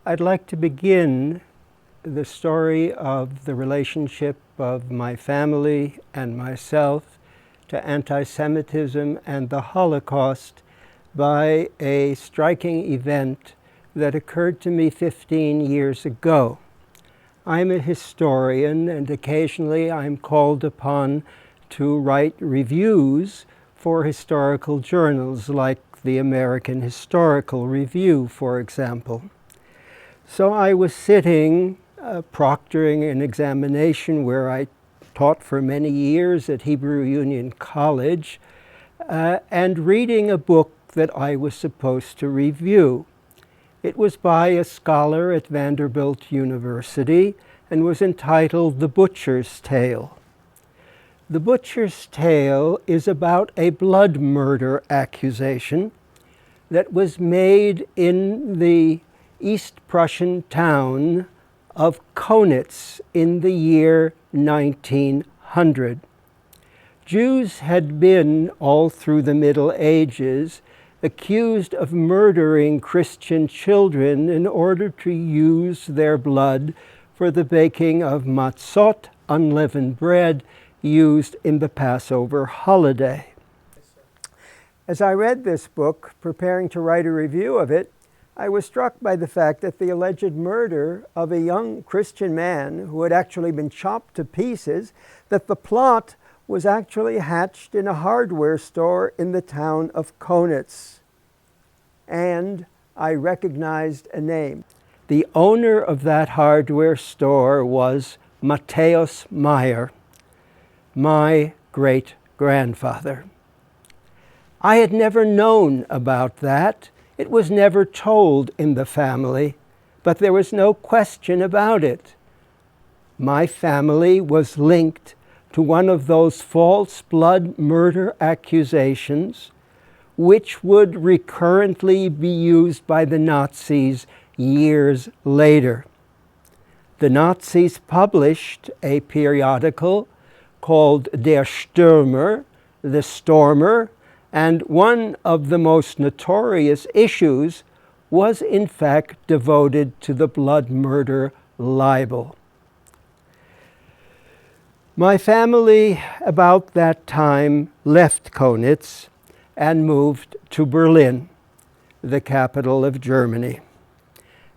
I'd like to begin the story of the relationship of my family and myself to anti-Semitism and the Holocaust by a striking event that occurred to me 15 years ago. I'm a historian, and occasionally I'm called upon to write reviews for historical journals like the American Historical Review, for example. So I was sitting proctoring an examination where I taught for many years at Hebrew Union College and reading a book that I was supposed to review. It was by a scholar at Vanderbilt University and was entitled The Butcher's Tale. The Butcher's Tale is about a blood murder accusation that was made in the East Prussian town of Konitz in the year 1900. Jews had been, all through the Middle Ages, accused of murdering Christian children in order to use their blood for the baking of matzot, unleavened bread, used in the Passover holiday. As I read this book, preparing to write a review of it, I was struck by the fact that the alleged murder of a young Christian man who had actually been chopped to pieces, that the plot was actually hatched in a hardware store in the town of Konitz. And I recognized a name. The owner of that hardware store was Matthäus Meyer, my great-grandfather. I had never known about that. It was never told in the family, but there was no question about it. My family was linked to one of those false blood murder accusations which would recurrently be used by the Nazis years later. The Nazis published a periodical called Der Stürmer, the Stormer, and one of the most notorious issues was in fact devoted to the blood murder libel. My family about that time left Konitz and moved to Berlin, the capital of Germany.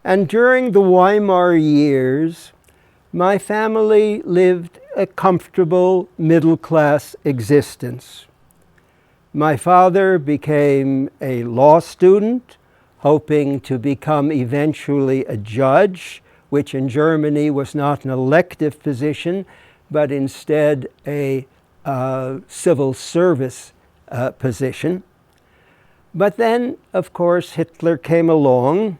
And during the Weimar years, my family lived a comfortable middle-class existence. My father became a law student, hoping to become eventually a judge, which in Germany was not an elective position, but instead a civil service position. But then, of course, Hitler came along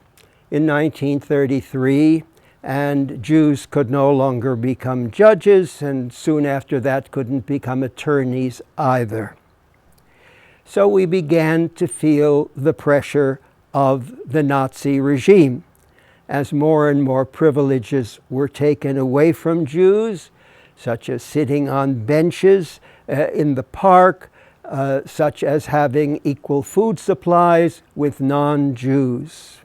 in 1933, and Jews could no longer become judges, and soon after that couldn't become attorneys either. So we began to feel the pressure of the Nazi regime as more and more privileges were taken away from Jews, such as sitting on benches in the park, such as having equal food supplies with non-Jews.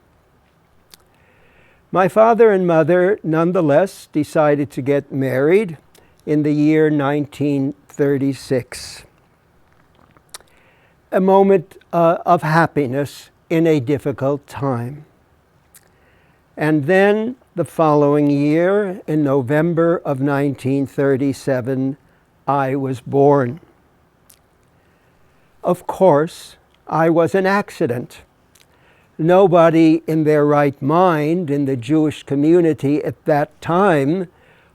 My father and mother, nonetheless, decided to get married in the year 1936. A moment of happiness in a difficult time. And then the following year, in November of 1937, I was born. Of course, I was an accident. Nobody in their right mind in the Jewish community at that time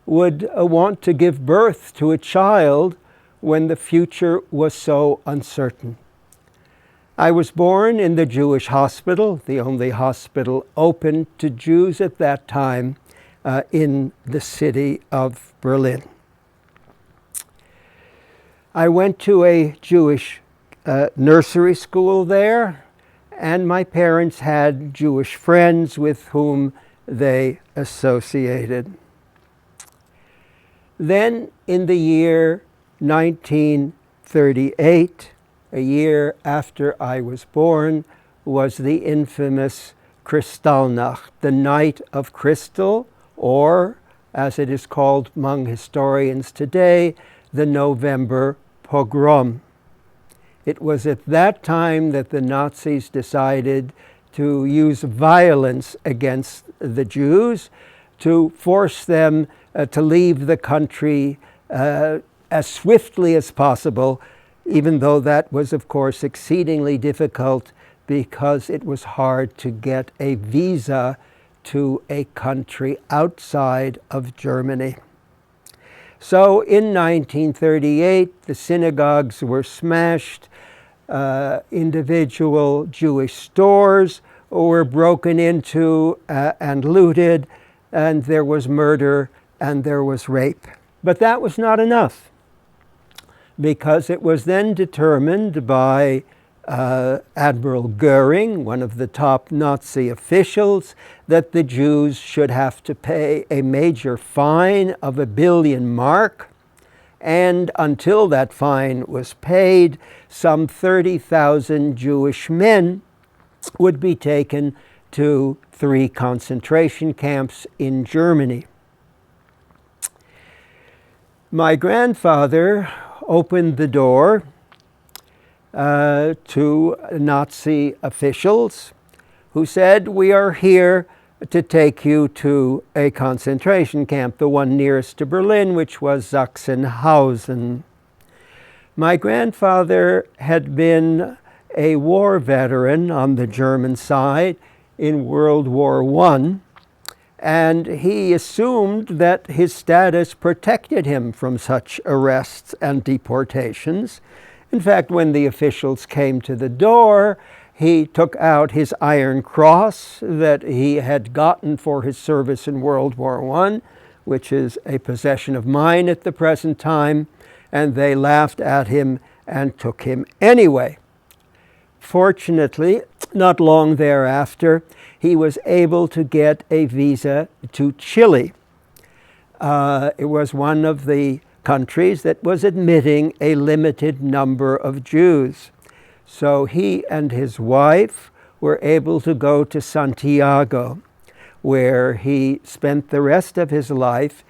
would want to give birth to a child when the future was so uncertain. I was born in the Jewish hospital, the only hospital open to Jews at that time in the city of Berlin. I went to a Jewish nursery school there, and my parents had Jewish friends with whom they associated. Then in the year 1938, a year after I was born, was the infamous Kristallnacht, the night of crystal, or, as it is called among historians today, the November pogrom. It was at that time that the Nazis decided to use violence against the Jews to force them to leave the country as swiftly as possible, even though that was, of course, exceedingly difficult because it was hard to get a visa to a country outside of Germany. So in 1938, the synagogues were smashed, individual Jewish stores were broken into and looted, and there was murder and there was rape. But that was not enough, because it was then determined by Admiral Goering, one of the top Nazi officials, that the Jews should have to pay a major fine of 1 billion mark, and until that fine was paid, some 30,000 Jewish men would be taken to 3 concentration camps in Germany. My grandfather opened the door to Nazi officials who said, "We are here to take you to a concentration camp, the one nearest to Berlin, which was Sachsenhausen." My grandfather had been a war veteran on the German side in World War I, and he assumed that his status protected him from such arrests and deportations. In fact, when the officials came to the door, he took out his Iron Cross that he had gotten for his service in World War I, which is a possession of mine at the present time, and they laughed at him and took him anyway. Fortunately, not long thereafter, he was able to get a visa to Chile. It was one of the countries that was admitting a limited number of Jews. So he and his wife were able to go to Santiago, where he spent the rest of his life.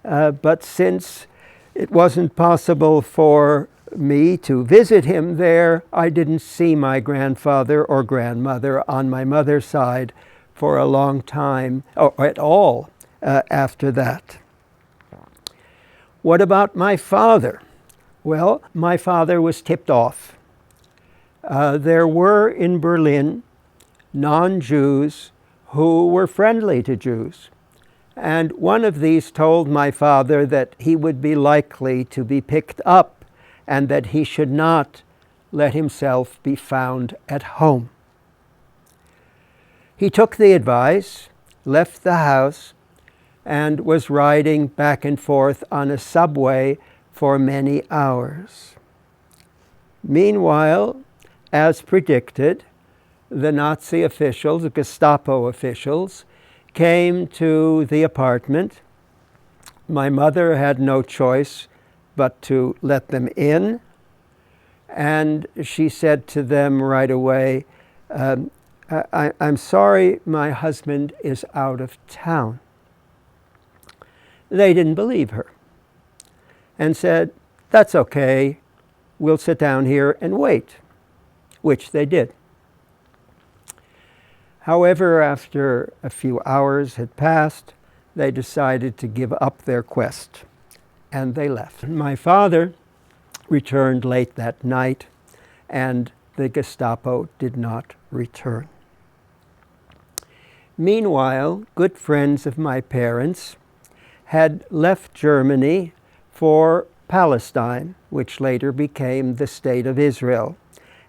But since it wasn't possible for me to visit him there, I didn't see my grandfather or grandmother on my mother's side for a long time, or at all, after that. What about my father? Well, my father was tipped off. There were in Berlin non-Jews who were friendly to Jews. And one of these told my father that he would be likely to be picked up and that he should not let himself be found at home. He took the advice, left the house, and was riding back and forth on a subway for many hours. Meanwhile, as predicted, the Nazi officials, the Gestapo officials, came to the apartment. My mother had no choice but to let them in, and she said to them right away, I'm sorry, my husband is out of town. They didn't believe her and said, "That's okay, we'll sit down here and wait," which they did. However, after a few hours had passed, they decided to give up their quest, and they left. My father returned late that night, and the Gestapo did not return. Meanwhile, good friends of my parents had left Germany for Palestine, which later became the State of Israel.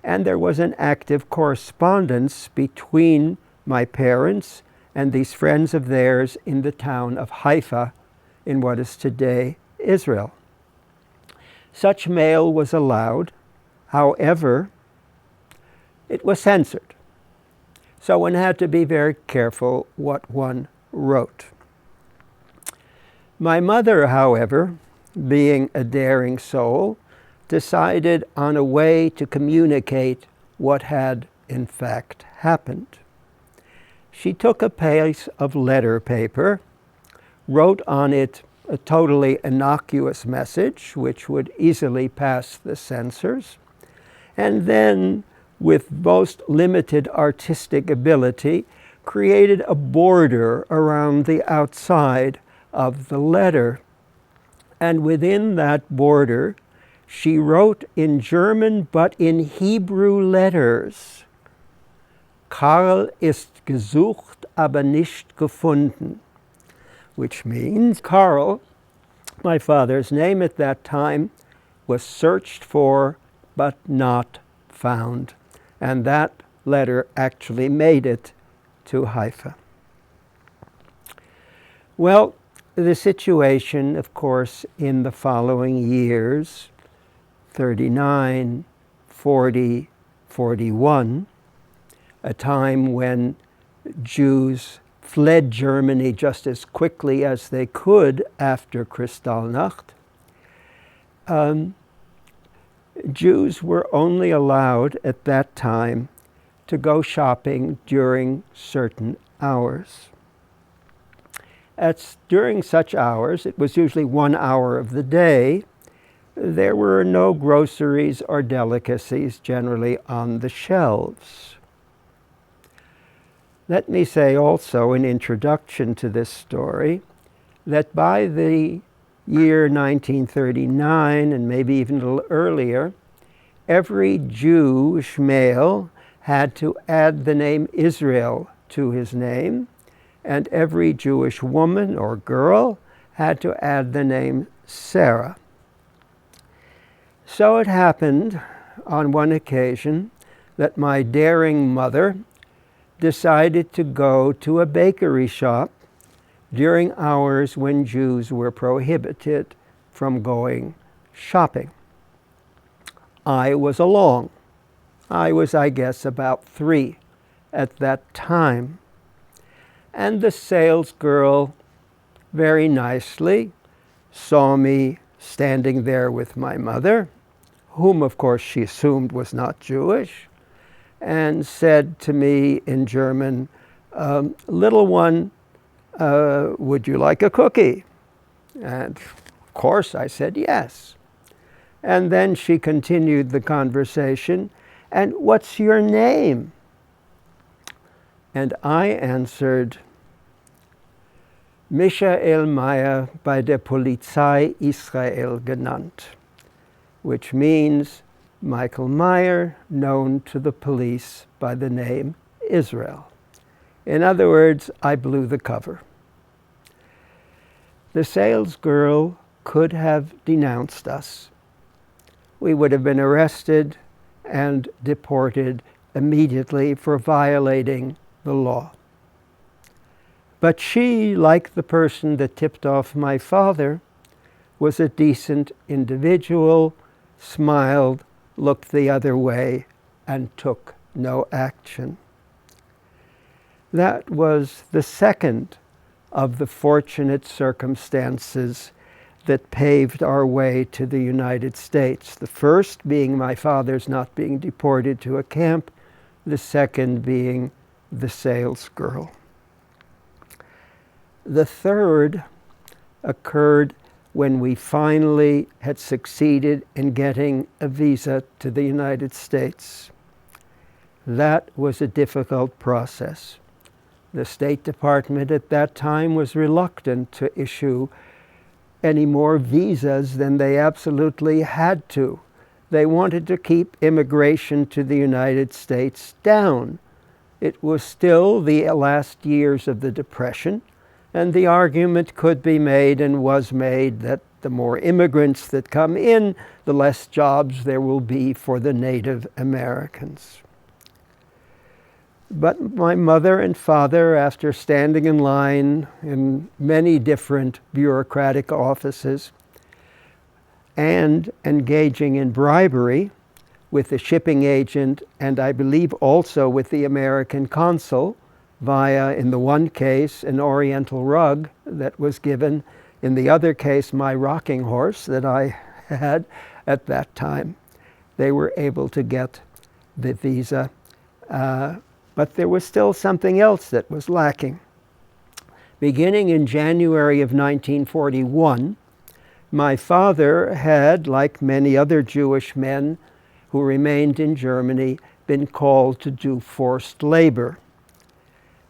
And there was an active correspondence between my parents and these friends of theirs in the town of Haifa, in what is today Israel. Such mail was allowed. However, it was censored. So one had to be very careful what one wrote. My mother, however, being a daring soul, decided on a way to communicate what had in fact happened. she took a piece of letter paper, wrote on it a totally innocuous message, which would easily pass the censors, and then, with most limited artistic ability, created a border around the outside of the letter. And within that border, she wrote in German but in Hebrew letters, "Karl ist gesucht, aber nicht gefunden," which means Karl, my father's name at that time, was searched for but not found. And that letter actually made it to Haifa. Well, the situation, of course, in the following years, 39, 40, 41, a time when Jews fled Germany just as quickly as they could after Kristallnacht, Jews were only allowed at that time to go shopping during certain hours. During such hours, it was usually 1 hour of the day, there were no groceries or delicacies generally on the shelves. Let me say also in introduction to this story that by the year 1939, and maybe even a little earlier, every Jewish male had to add the name Israel to his name, and every Jewish woman or girl had to add the name Sarah. So it happened on one occasion that my daring mother decided to go to a bakery shop during hours when Jews were prohibited from going shopping. I was along. I was, I guess, about 3 at that time. And the salesgirl very nicely saw me standing there with my mother, whom of course she assumed was not Jewish, and said to me in German, "Little one, would you like a cookie?" And of course I said yes. And then she continued the conversation, "And what's your name?" And I answered, "Michael Meyer bei der Polizei Israel genannt," which means Michael Meyer, known to the police by the name Israel. In other words, I blew the cover. The salesgirl could have denounced us. We would have been arrested and deported immediately for violating the law. But she, like the person that tipped off my father, was a decent individual, smiled, looked the other way, and took no action. That was the second of the fortunate circumstances that paved our way to the United States. The first being my father's not being deported to a camp, the second being the salesgirl. The third occurred when we finally had succeeded in getting a visa to the United States. That was a difficult process. The State Department at that time was reluctant to issue any more visas than they absolutely had to. They wanted to keep immigration to the United States down. It was still the last years of the Depression, and the argument could be made and was made that the more immigrants that come in, the less jobs there will be for the Native Americans. But my mother and father, after standing in line in many different bureaucratic offices and engaging in bribery with the shipping agent and I believe also with the American consul via, in the one case, an oriental rug that was given, in the other case, my rocking horse that I had at that time, they were able to get the visa But there was still something else that was lacking. Beginning in January of 1941, my father had, like many other Jewish men who remained in Germany, been called to do forced labor.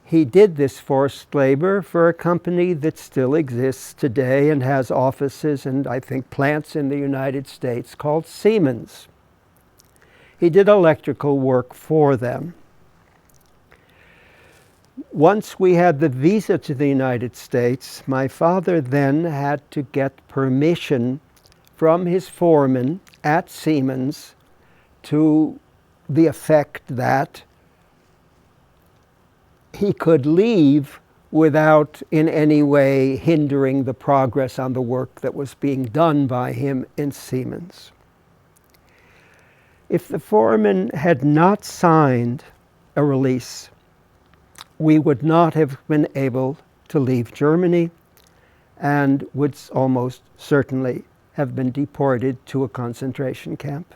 He did this forced labor for a company that still exists today and has offices and, I think, plants in the United States called Siemens. He did electrical work for them. Once we had the visa to the United States, my father then had to get permission from his foreman at Siemens to the effect that he could leave without in any way hindering the progress on the work that was being done by him in Siemens. If the foreman had not signed a release, we would not have been able to leave Germany and would almost certainly have been deported to a concentration camp.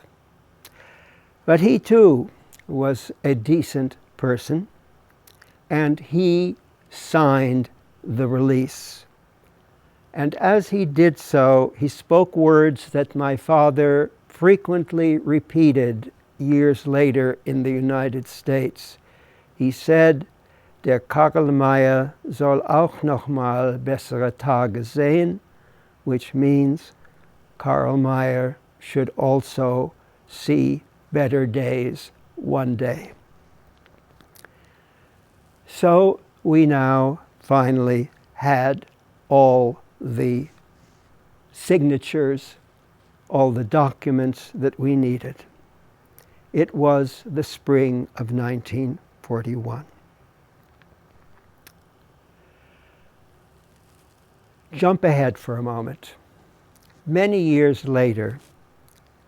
But he too was a decent person, and he signed the release. And as he did so, he spoke words that my father frequently repeated years later in the United States. He said, "Der Karl Mayer soll auch noch mal bessere Tage sehen," which means Karl Mayer should also see better days one day. So we now finally had all the signatures, all the documents that we needed. It was the spring of 1941. Jump ahead for a moment. Many years later,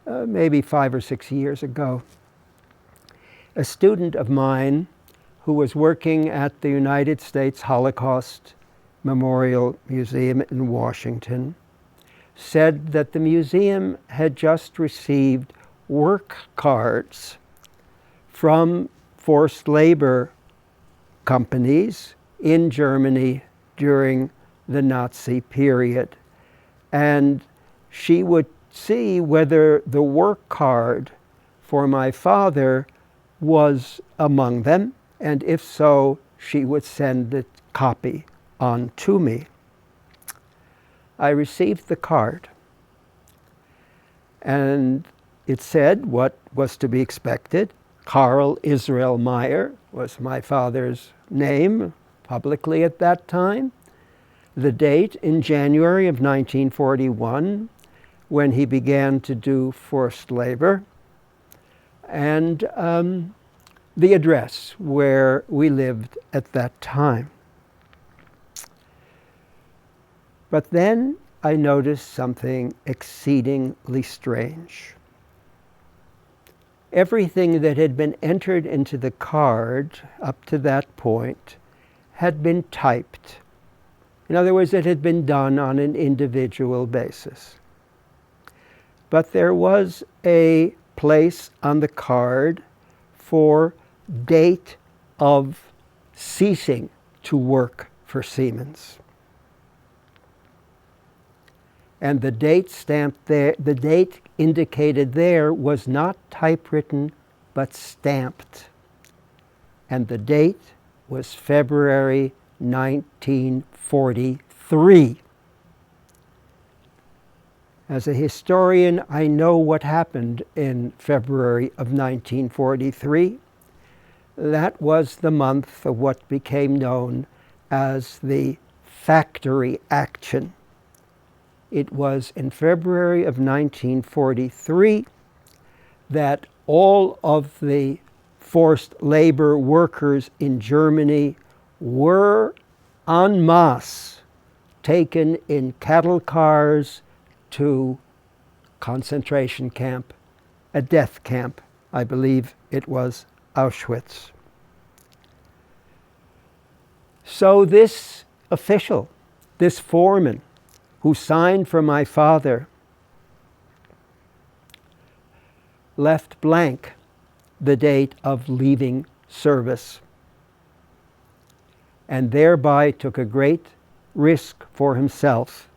maybe 5 or 6 years ago, a student of mine who was working at the United States Holocaust Memorial Museum in Washington said that the museum had just received work cards from forced labor companies in Germany during the Nazi period. And she would see whether the work card for my father was among them, and if so, she would send the copy on to me. I received the card, and it said what was to be expected. Karl Israel Mayer was my father's name publicly at that time. The date in January of 1941, when he began to do forced labor, and the address where we lived at that time. But then I noticed something exceedingly strange. Everything that had been entered into the card up to that point had been typed. In other words, it had been done on an individual basis. But there was a place on the card for date of ceasing to work for Siemens. And the date stamped there, the date indicated there was not typewritten, but stamped. And the date was February 1943. As a historian, I know what happened in February of 1943. That was the month of what became known as the factory action. It was in February of 1943 that all of the forced labor workers in Germany were en masse taken in cattle cars to concentration camp, a death camp. I believe it was Auschwitz. So this official, this foreman, who signed for my father, left blank the date of leaving service and thereby took a great risk for himself.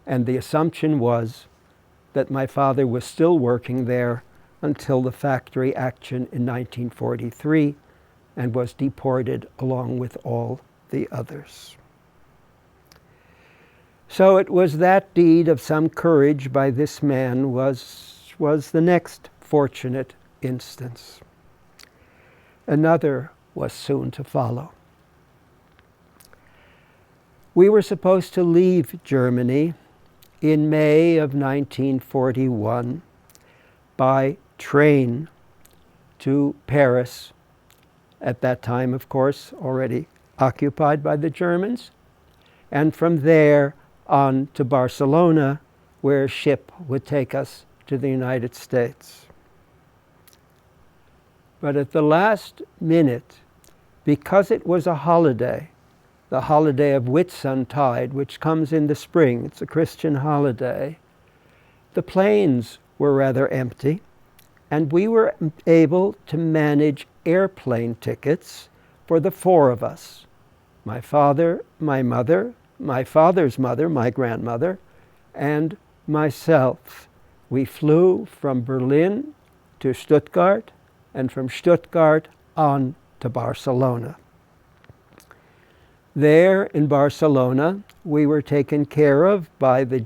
And the assumption was that my father was still working there until the factory action in 1943 and was deported along with all the others. So it was that deed of some courage by this man was the next fortunate instance. Another was soon to follow. We were supposed to leave Germany in May of 1941 by train to Paris, at that time, of course, already occupied by the Germans, and from there on to Barcelona, where a ship would take us to the United States. But at the last minute, because it was a holiday, the holiday of Whitsuntide, which comes in the spring, it's a Christian holiday, the planes were rather empty, and we were able to manage airplane tickets for the four of us. My father, my mother, my father's mother, my grandmother, and myself. We flew from Berlin to Stuttgart, and from Stuttgart on to Barcelona. There in Barcelona, we were taken care of by the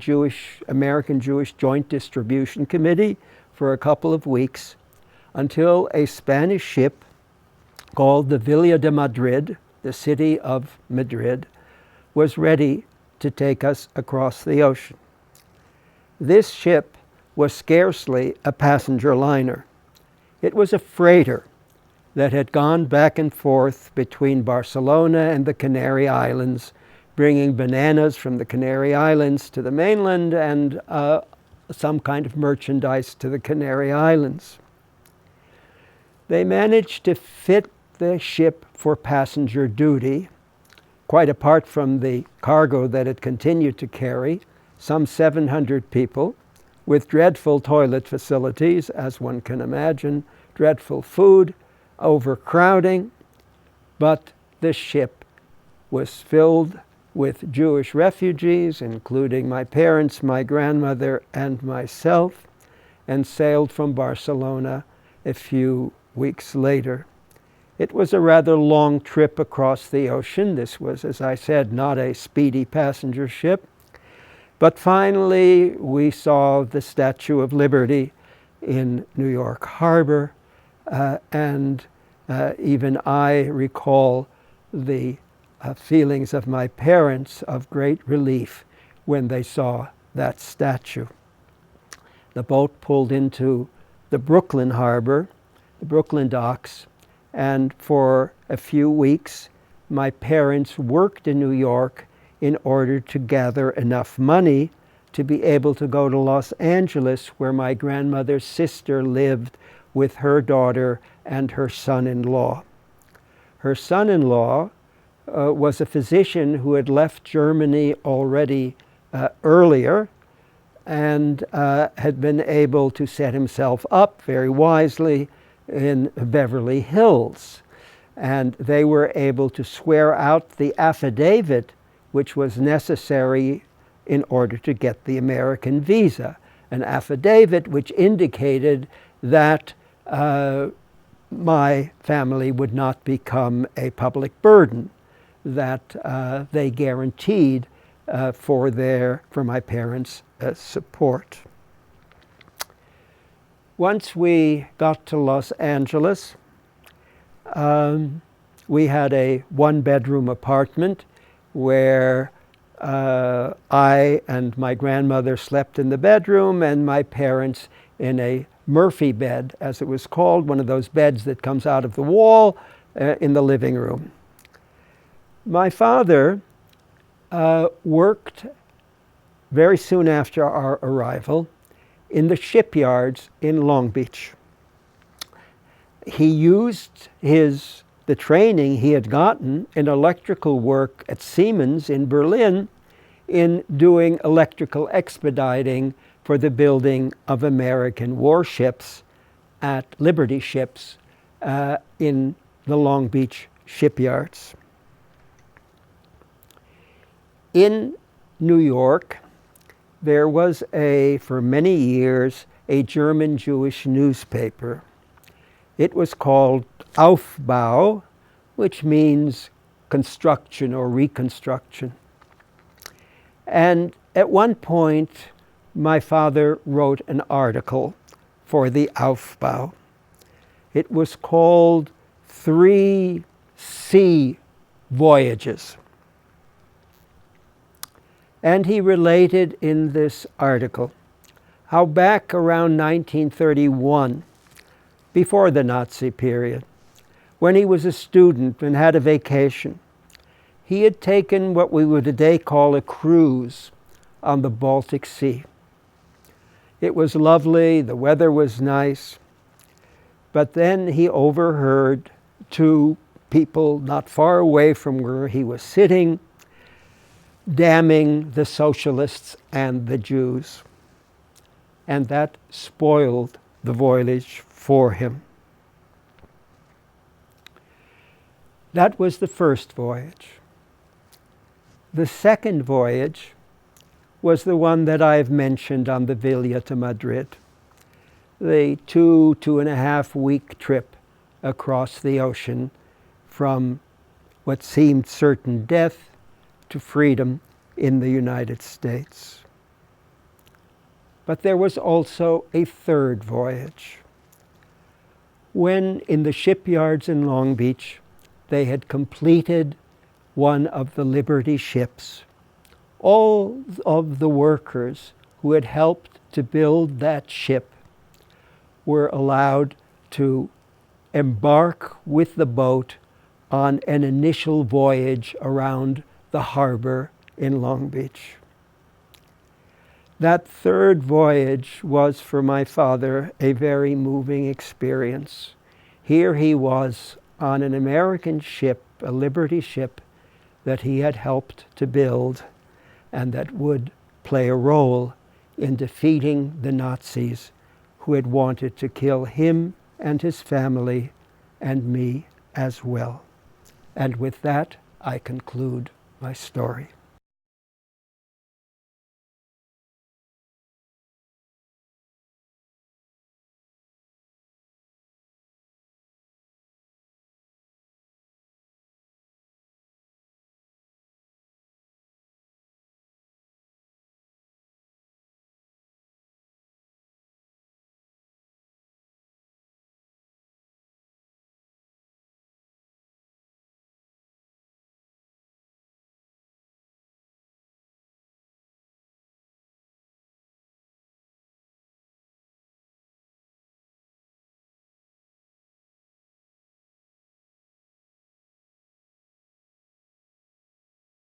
American Jewish Joint Distribution Committee for a couple of weeks until a Spanish ship called the Villa de Madrid, the city of Madrid, was ready to take us across the ocean. This ship was scarcely a passenger liner. It was a freighter that had gone back and forth between Barcelona and the Canary Islands, bringing bananas from the Canary Islands to the mainland and some kind of merchandise to the Canary Islands. They managed to fit the ship for passenger duty, quite apart from the cargo that it continued to carry, some 700 people, with dreadful toilet facilities, as one can imagine, dreadful food, overcrowding, but the ship was filled with Jewish refugees, including my parents, my grandmother, and myself, and sailed from Barcelona a few weeks later. It was a rather long trip across the ocean. This was, as I said, not a speedy passenger ship. But finally, we saw the Statue of Liberty in New York Harbor, and even I recall the feelings of my parents of great relief when they saw that statue. The boat pulled into the Brooklyn Harbor, the Brooklyn docks, and for a few weeks, my parents worked in New York in order to gather enough money to be able to go to Los Angeles, where my grandmother's sister lived with her daughter and her son-in-law. Her son-in-law was a physician who had left Germany already earlier and had been able to set himself up very wisely in Beverly Hills. And they were able to swear out the affidavit which was necessary in order to get the American visa, an affidavit which indicated that my family would not become a public burden, that they guaranteed for my parents' support. Once we got to Los Angeles, we had a one-bedroom apartment where I and my grandmother slept in the bedroom and my parents in a Murphy bed, as it was called, one of those beds that comes out of the wall in the living room. My father worked very soon after our arrival in the shipyards in Long Beach. He used the training he had gotten in electrical work at Siemens in Berlin in doing electrical expediting for the building of American warships at Liberty ships in the Long Beach shipyards. In New York, there was for many years, a German Jewish newspaper. It was called Aufbau, which means construction or reconstruction. And at one point, my father wrote an article for the Aufbau. It was called 3 Sea Voyages. And he related in this article how back around 1931, before the Nazi period, when he was a student and had a vacation, he had taken what we would today call a cruise on the Baltic Sea. It was lovely, the weather was nice, but then he overheard 2 people not far away from where he was sitting damning the socialists and the Jews. And that spoiled the voyage for him. That was the first voyage. The second voyage was the one that I've mentioned on the Villa to Madrid, the 2.5 week trip across the ocean from what seemed certain death to freedom in the United States. But there was also a third voyage, when in the shipyards in Long Beach, they had completed one of the Liberty ships. All of the workers who had helped to build that ship were allowed to embark with the boat on an initial voyage around the harbor in Long Beach. That third voyage was for my father a very moving experience. Here he was on an American ship, a Liberty ship, that he had helped to build and that would play a role in defeating the Nazis who had wanted to kill him and his family and me as well. And with that, I conclude my story.